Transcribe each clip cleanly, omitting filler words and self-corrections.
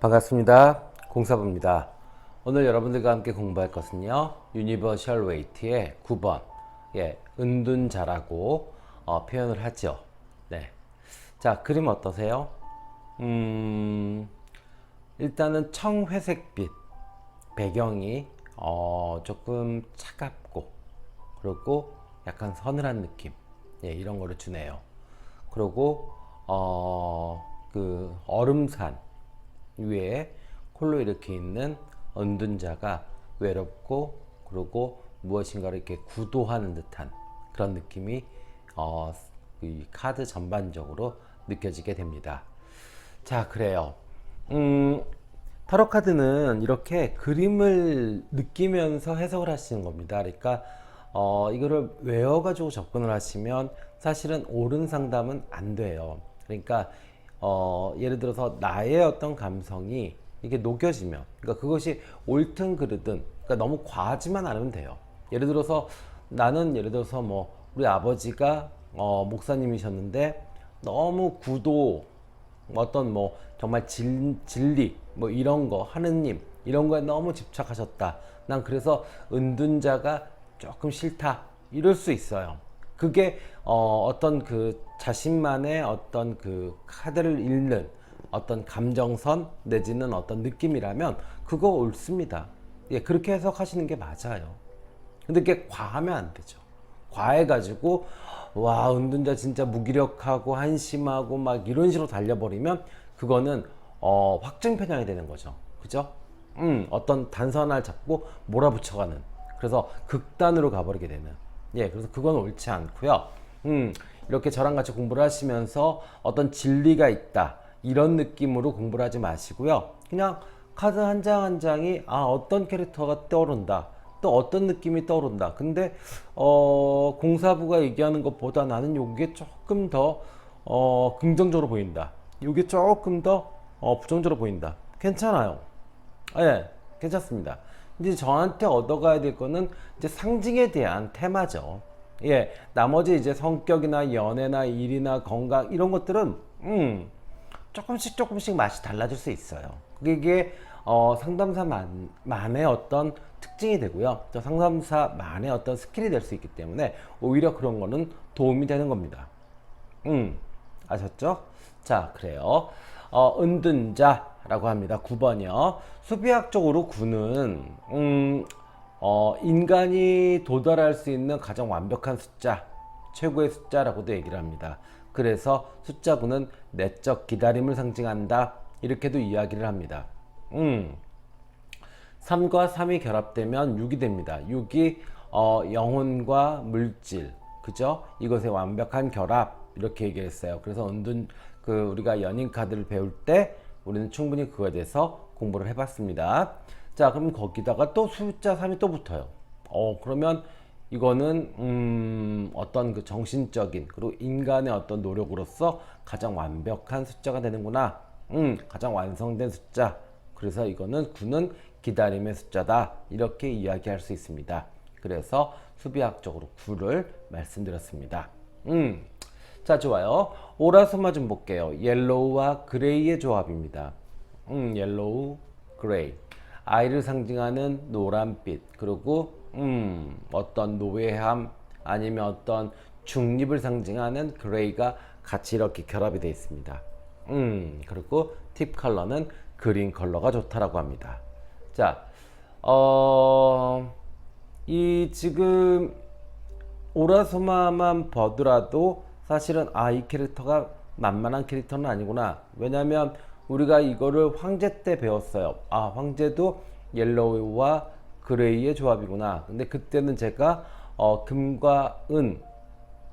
반갑습니다. 공사부입니다. 오늘 여러분들과 함께 공부할 것은요, 유니버셜 웨이트의 9번, 은둔자라고 표현을 하죠. 네. 자, 그림 어떠세요? 일단은 청회색빛 배경이 조금 차갑고, 그리고 약간 서늘한 느낌, 이런 거를 주네요. 그리고 그 얼음산 위에 홀로 이렇게 있는 은둔자가 외롭고, 그리고 무엇인가를 이렇게 구도하는 듯한 그런 느낌이 이 카드 전반적으로 느껴지게 됩니다. 자, 그래요. 타로 카드는 이렇게 그림을 느끼면서 해석을 하시는 겁니다. 그러니까 이거를 외워가지고 접근을 하시면 사실은 옳은 상담은 안 돼요. 그러니까 예를 들어서 나의 어떤 감성이 이게 녹여지면, 그러니까 그것이 옳든 그르든, 그러니까 너무 과하지만 않으면 돼요. 예를 들어서 나는 뭐 우리 아버지가 목사님이셨는데 너무 구도, 어떤 뭐 정말 진리 뭐 이런 거, 하느님 이런 거에 너무 집착하셨다. 난 그래서 은둔자가 조금 싫다, 이럴 수 있어요. 그게 어떤 그 자신만의 어떤 그 카드를 읽는 어떤 감정선 내지는 어떤 느낌이라면 그거 옳습니다. 그렇게 해석하시는 게 맞아요. 근데 그게 과하면 안 되죠. 과해가지고 와, 은둔자 진짜 무기력하고 한심하고 막 이런 식으로 달려버리면 그거는 확증 편향이 되는 거죠. 그죠? 어떤 단선을 잡고 몰아붙여가는, 그래서 극단으로 가버리게 되는, 그래서 그건 옳지 않고요. 이렇게 저랑 같이 공부를 하시면서 어떤 진리가 있다, 이런 느낌으로 공부를 하지 마시고요. 그냥 카드 한 장 한 장이 어떤 캐릭터가 떠오른다, 또 어떤 느낌이 떠오른다. 근데 공사부가 얘기하는 것보다 나는 요게 조금 더 긍정적으로 보인다, 요게 조금 더 부정적으로 보인다. 괜찮아요. 괜찮습니다. 이제 저한테 얻어가야 될 거는 이제 상징에 대한 테마죠. 나머지 이제 성격이나 연애나 일이나 건강 이런 것들은 조금씩 맛이 달라질 수 있어요. 그게 상담사만의 어떤 특징이 되고요. 저 상담사만의 어떤 스킬이 될 수 있기 때문에 오히려 그런 거는 도움이 되는 겁니다. 아셨죠? 자, 그래요. 은둔자라고 합니다. 9번이요. 수비학적으로 9는 인간이 도달할 수 있는 가장 완벽한 숫자, 최고의 숫자라고도 얘기를 합니다. 그래서 숫자 9는 내적 기다림을 상징한다, 이렇게도 이야기를 합니다. 3과 3이 결합되면 6이 됩니다. 6이 영혼과 물질, 그죠? 이것의 완벽한 결합, 이렇게 얘기했어요. 그래서 우리가 연인 카드를 배울 때 우리는 충분히 그거에 대해서 공부를 해봤습니다. 자, 그럼 거기다가 또 숫자 3이 또 붙어요. 그러면 이거는 어떤 그 정신적인, 그리고 인간의 어떤 노력으로서 가장 완벽한 숫자가 되는구나. 가장 완성된 숫자. 그래서 이거는 9는 기다림의 숫자다, 이렇게 이야기할 수 있습니다. 그래서 수비학적으로 9를 말씀드렸습니다. 자, 좋아요. 오라소마 좀 볼게요. 옐로우와 그레이의 조합입니다. 옐로우, 그레이. 아이를 상징하는 노란빛, 그리고 어떤 노예함, 아니면 어떤 중립을 상징하는 그레이가 같이 이렇게 결합이 되어 있습니다. 그리고 팁 컬러는 그린 컬러가 좋다라고 합니다. 자, 이 지금 오라소마만 보더라도 사실은 이 캐릭터가 만만한 캐릭터는 아니구나. 왜냐면 우리가 이거를 황제 때 배웠어요. 황제도 옐로우와 그레이의 조합이구나. 근데 그때는 제가 금과 은,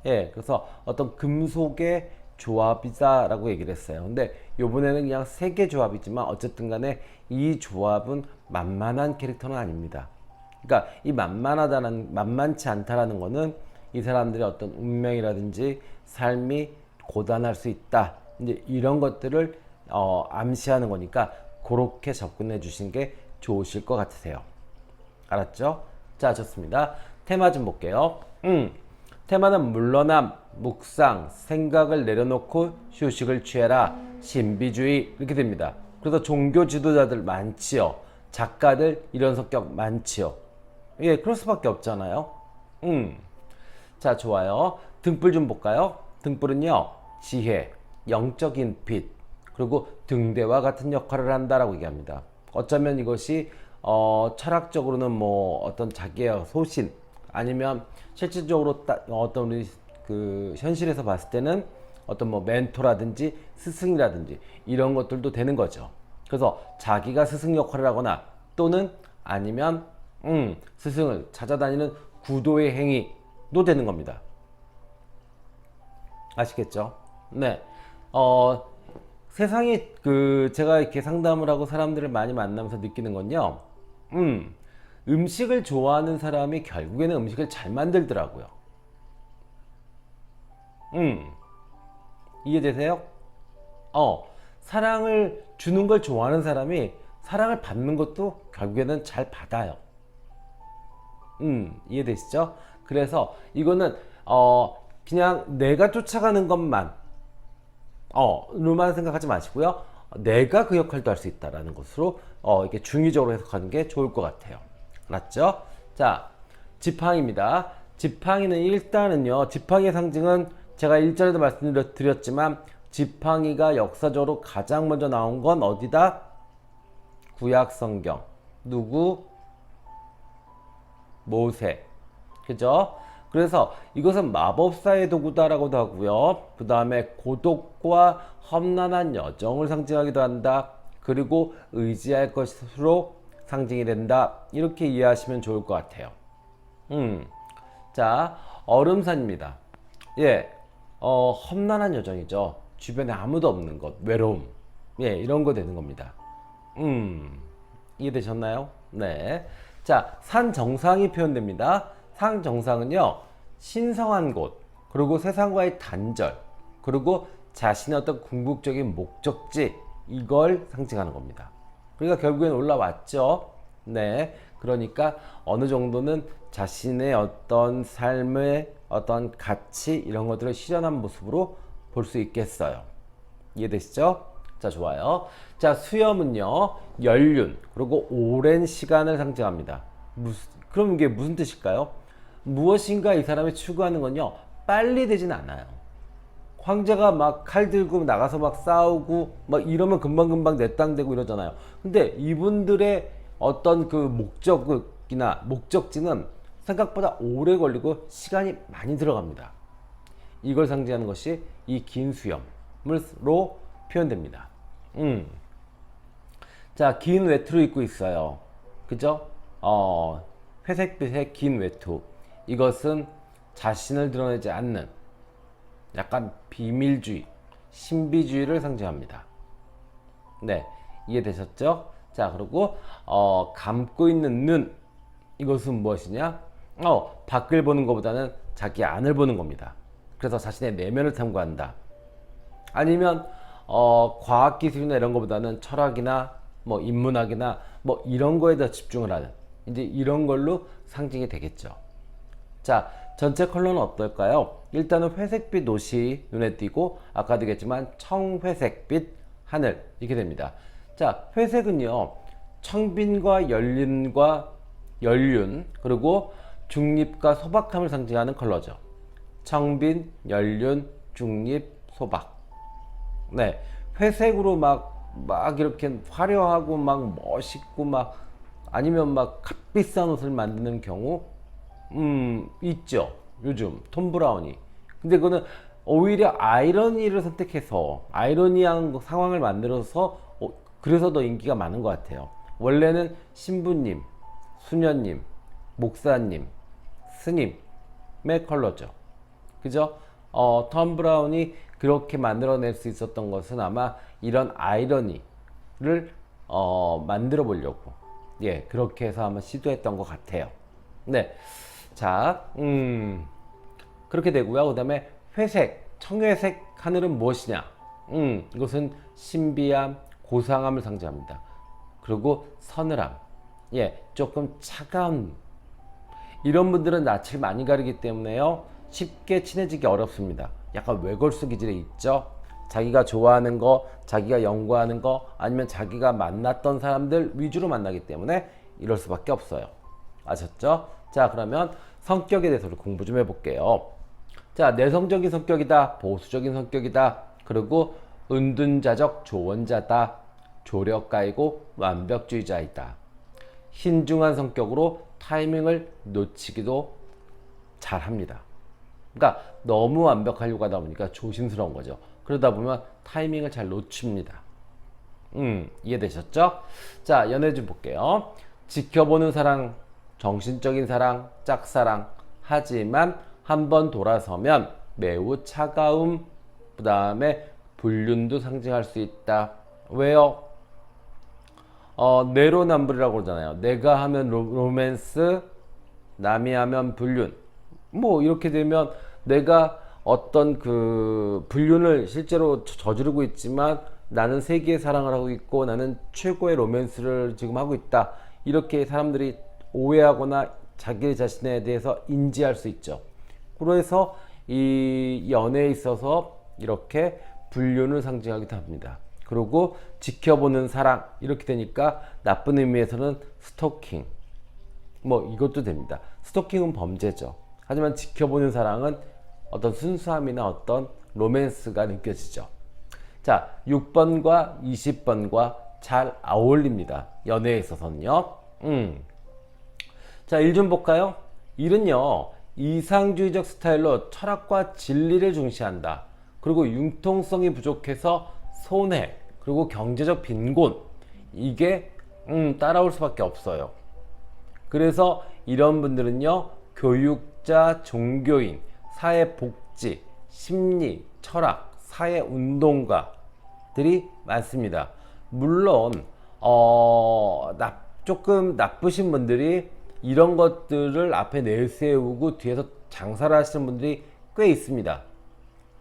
그래서 어떤 금속의 조합이다 라고 얘기를 했어요. 근데 요번에는 그냥 세 개 조합이지만 어쨌든 간에 이 조합은 만만한 캐릭터는 아닙니다. 그러니까 이 만만치 않다라는 거는 이 사람들의 어떤 운명이라든지 삶이 고단할 수 있다, 이제 이런 것들을 암시하는 거니까 그렇게 접근해 주신 게 좋으실 것 같으세요. 알았죠? 자, 좋습니다. 테마 좀 볼게요. 테마는 물러남, 묵상, 생각을 내려놓고 휴식을 취해라, 신비주의, 이렇게 됩니다. 그래서 종교 지도자들 많지요. 작가들 이런 성격 많지요. 예, 그럴 수밖에 없잖아요. 자, 좋아요. 등불 좀 볼까요? 등불은요, 지혜, 영적인 빛, 그리고 등대와 같은 역할을 한다라고 얘기합니다. 어쩌면 이것이 철학적으로는 뭐 어떤 자기의 소신, 아니면 실질적으로 어떤 우리 그 현실에서 봤을 때는 어떤 뭐 멘토라든지 스승이라든지 이런 것들도 되는 거죠. 그래서 자기가 스승 역할을 하거나 또는 아니면 스승을 찾아다니는 구도의 행위도 되는 겁니다. 아시겠죠? 네. 세상에 제가 이렇게 상담을 하고 사람들을 많이 만나면서 느끼는 건요. 음식을 좋아하는 사람이 결국에는 음식을 잘 만들더라고요. 이해되세요? 사랑을 주는 걸 좋아하는 사람이 사랑을 받는 것도 결국에는 잘 받아요. 이해되시죠? 그래서 이거는 그냥 내가 쫓아가는 것만 로만 생각하지 마시고요. 내가 그 역할도 할 수 있다라는 것으로 이렇게 중의적으로 해석하는 게 좋을 것 같아요. 알았죠? 자, 지팡이입니다. 지팡이는 일단은요, 지팡이의 상징은 제가 일전에도 말씀드렸지만 지팡이가 역사적으로 가장 먼저 나온 건 어디다? 구약 성경. 누구? 모세. 그죠? 그래서 이것은 마법사의 도구다라고도 하고요. 그 다음에 고독과 험난한 여정을 상징하기도 한다. 그리고 의지할 것으로 상징이 된다. 이렇게 이해하시면 좋을 것 같아요. 자, 얼음산입니다. 예, 험난한 여정이죠. 주변에 아무도 없는 것, 외로움. 예, 이런 거 되는 겁니다. 이해되셨나요? 네. 자, 산 정상이 표현됩니다. 산 정상은요, 신성한 곳, 그리고 세상과의 단절, 그리고 자신의 어떤 궁극적인 목적지, 이걸 상징하는 겁니다. 그러니까 결국엔 올라왔죠. 네. 그러니까 어느 정도는 자신의 어떤 삶의 어떤 가치, 이런 것들을 실현한 모습으로 볼 수 있겠어요. 이해되시죠? 자, 좋아요. 자, 수염은요, 연륜, 그리고 오랜 시간을 상징합니다. 그럼 이게 무슨 뜻일까요? 무엇인가 이 사람이 추구하는 건요, 빨리 되진 않아요. 황제가 막 칼 들고 나가서 막 싸우고 막 이러면 금방금방 내 땅 되고 이러잖아요. 근데 이분들의 어떤 그 목적이나 목적지는 생각보다 오래 걸리고 시간이 많이 들어갑니다. 이걸 상징하는 것이 이 긴 수염으로 표현됩니다. 자, 긴 외투를 입고 있어요. 그죠? 회색빛의 긴 외투. 이것은 자신을 드러내지 않는 약간 비밀주의, 신비주의를 상징합니다. 네, 이해되셨죠? 자, 그리고 감고 있는 눈. 이것은 무엇이냐? 밖을 보는 것보다는 자기 안을 보는 겁니다. 그래서 자신의 내면을 탐구한다. 아니면 과학기술이나 이런 것보다는 철학이나 뭐 인문학이나 뭐 이런 거에 더 집중을 하는, 이제 이런 걸로 상징이 되겠죠. 자, 전체 컬러는 어떨까요? 일단은 회색빛 옷이 눈에 띄고 아까도 얘기했지만 청회색빛 하늘, 이렇게 됩니다. 자, 회색은요, 청빈과 연륜, 그리고 중립과 소박함을 상징하는 컬러죠. 청빈, 연륜, 중립, 소박. 네, 회색으로 막 이렇게 화려하고 막 멋있고 막 아니면 막 값비싼 옷을 만드는 경우 있죠. 요즘 톰 브라운이. 근데 그거는 오히려 아이러니를 선택해서 아이러니한 상황을 만들어서 그래서 더 인기가 많은 것 같아요. 원래는 신부님, 수녀님, 목사님, 스님의 컬러죠. 그죠? 톰 브라운이 그렇게 만들어낼 수 있었던 것은 아마 이런 아이러니를 만들어 보려고, 예, 그렇게 해서 한번 시도했던 것 같아요. 네. 자, 그렇게 되고요. 그 다음에 회색, 청회색 하늘은 무엇이냐? 이것은 신비함, 고상함을 상징합니다. 그리고 서늘함, 예, 조금 차가운. 이런 분들은 낯을 많이 가리기 때문에요, 쉽게 친해지기 어렵습니다. 약간 외골수 기질이 있죠. 자기가 좋아하는 거, 자기가 연구하는 거, 아니면 자기가 만났던 사람들 위주로 만나기 때문에 이럴 수밖에 없어요. 아셨죠? 자, 그러면 성격에 대해서 공부 좀 해볼게요. 자, 내성적인 성격이다, 보수적인 성격이다, 그리고 은둔자적 조언자다, 조력가이고 완벽주의자이다. 신중한 성격으로 타이밍을 놓치기도 잘합니다. 그러니까 너무 완벽하려고 하다 보니까 조심스러운 거죠. 그러다 보면 타이밍을 잘 놓칩니다. 이해되셨죠? 자, 연애 좀 볼게요. 지켜보는 사랑, 정신적인 사랑, 짝사랑. 하지만 한번 돌아서면 매우 차가움, 그 다음에 불륜도 상징할 수 있다. 왜요? 내로남불이라고 그러잖아요. 내가 하면 로맨스, 남이 하면 불륜. 뭐 이렇게 되면 내가 어떤 그 불륜을 실제로 저지르고 있지만 나는 세계의 사랑을 하고 있고 나는 최고의 로맨스를 지금 하고 있다. 이렇게 사람들이 오해하거나 자기 자신에 대해서 인지할 수 있죠. 그래서 이 연애에 있어서 이렇게 불륜을 상징하기도 합니다. 그리고 지켜보는 사랑 이렇게 되니까 나쁜 의미에서는 스토킹 뭐 이것도 됩니다. 스토킹은 범죄죠. 하지만 지켜보는 사랑은 어떤 순수함이나 어떤 로맨스가 느껴지죠. 자, 6번과 20번과 잘 어울립니다. 연애에 있어서는요. 자, 1 좀 볼까요? 1은요 이상주의적 스타일로 철학과 진리를 중시한다. 그리고 융통성이 부족해서 손해, 그리고 경제적 빈곤, 이게 따라올 수밖에 없어요. 그래서 이런 분들은요 교육자, 종교인, 사회복지, 심리, 철학, 사회운동가들이 많습니다. 물론 조금 나쁘신 분들이 이런 것들을 앞에 내세우고 뒤에서 장사를 하시는 분들이 꽤 있습니다.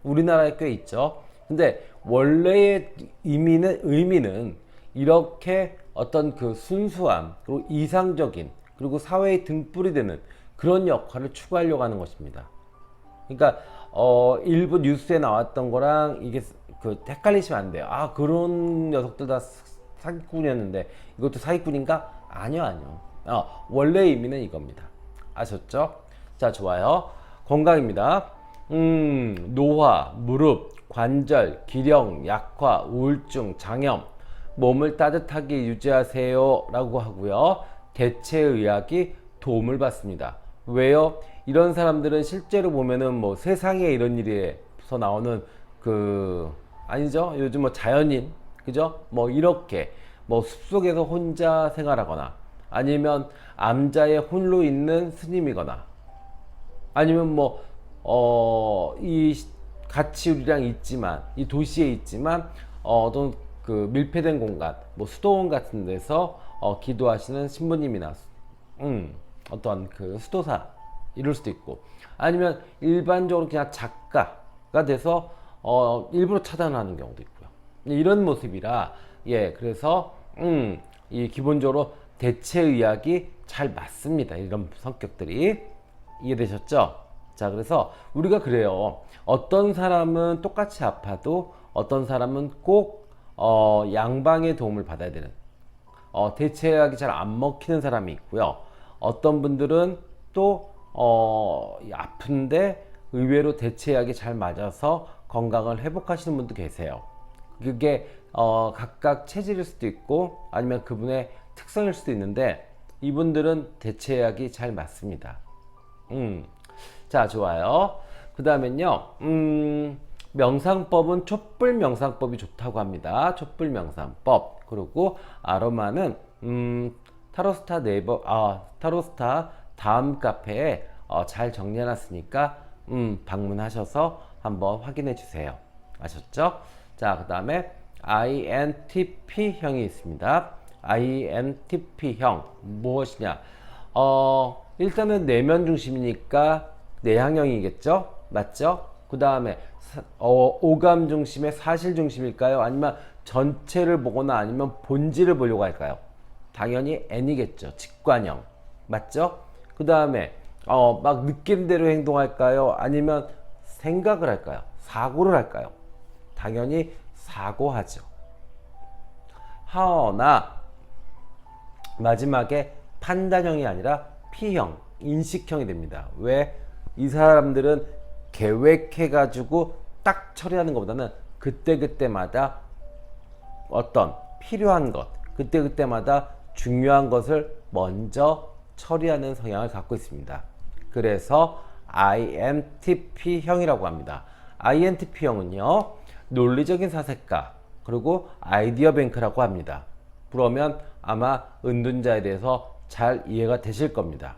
우리나라에 꽤 있죠. 근데 원래의 의미는 이렇게 어떤 그 순수함, 그리고 이상적인, 그리고 사회의 등불이 되는 그런 역할을 추구하려고 하는 것입니다. 그러니까 일부 뉴스에 나왔던 거랑 이게 그 헷갈리시면 안 돼요. 아, 그런 녀석들 다 사기꾼이었는데 이것도 사기꾼인가? 아니요. 원래의 의미는 이겁니다. 아셨죠? 자, 좋아요. 건강입니다. 노화, 무릎, 관절, 기령, 약화, 우울증, 장염, 몸을 따뜻하게 유지하세요 라고 하고요. 대체의학이 도움을 받습니다. 왜요? 이런 사람들은 실제로 보면은 뭐 세상에 이런 일에서 나오는 아니죠? 요즘 뭐 자연인, 그죠? 뭐 이렇게 뭐 숲속에서 혼자 생활하거나 아니면 암자의 홀로 있는 스님이거나 아니면 같이 우리랑 있지만 이 도시에 있지만 어떤 그 밀폐된 공간, 뭐 수도원 같은 데서 기도하시는 신부님이나 어떤 그 수도사 이럴 수도 있고 아니면 일반적으로 그냥 작가가 돼서 일부러 차단하는 경우도 있고요. 이런 모습이라 그래서 이 기본적으로 대체의학이 잘 맞습니다. 이런 성격들이 이해되셨죠? 자, 그래서 우리가 그래요. 어떤 사람은 똑같이 아파도 어떤 사람은 꼭 양방의 도움을 받아야 되는 대체약이 잘 안 먹히는 사람이 있고요. 어떤 분들은 또 아픈데 의외로 대체약이 잘 맞아서 건강을 회복하시는 분도 계세요. 그게 각각 체질일 수도 있고 아니면 그분의 특성일 수도 있는데 이분들은 대체약이 잘 맞습니다. 자, 좋아요. 그 다음엔요 명상법은 촛불 명상법이 좋다고 합니다. 촛불 명상법. 그리고 아로마는 타로스타 타로스타 다음 카페에 잘 정리해놨으니까 방문하셔서 한번 확인해 주세요. 아셨죠? 자, 그 다음에 INTP형이 있습니다. INTP형 무엇이냐? 일단은 내면 중심이니까 내향형이겠죠? 맞죠? 그 다음에 오감 중심의 사실 중심일까요? 아니면 전체를 보거나 아니면 본질을 보려고 할까요? 당연히 N이겠죠. 직관형. 맞죠? 그 다음에 막 느낌대로 행동할까요? 아니면 생각을 할까요? 사고를 할까요? 당연히 사고하죠. 하나 마지막에 판단형이 아니라 P형, 인식형이 됩니다. 왜? 이 사람들은 계획해가지고 딱 처리하는 것보다는 그때그때마다 어떤 필요한 것, 그때그때마다 중요한 것을 먼저 처리하는 성향을 갖고 있습니다. 그래서 INTP형이라고 합니다. INTP형은요, 논리적인 사색가, 그리고 아이디어 뱅크라고 합니다. 그러면 아마 은둔자에 대해서 잘 이해가 되실 겁니다.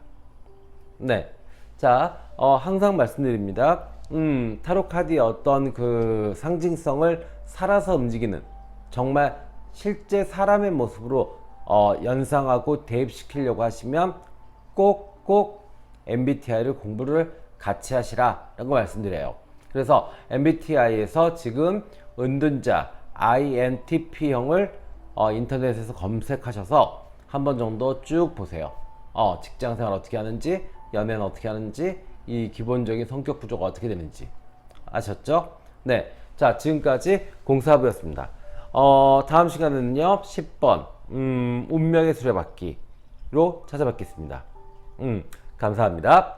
네. 자, 항상 말씀드립니다. 타로 카드의 어떤 그 상징성을 살아서 움직이는, 정말 실제 사람의 모습으로 연상하고 대입시키려고 하시면 꼭 MBTI를 공부를 같이 하시라라고 말씀드려요. 그래서 MBTI에서 지금 은둔자 INTP형을 인터넷에서 검색하셔서 한 번 정도 쭉 보세요. 직장생활 어떻게 하는지, 연애는 어떻게 하는지, 이 기본적인 성격 구조가 어떻게 되는지 아셨죠? 네. 자, 지금까지 공사부였습니다. 다음 시간에는요, 10번, 운명의 수레바퀴로 찾아뵙겠습니다. 감사합니다.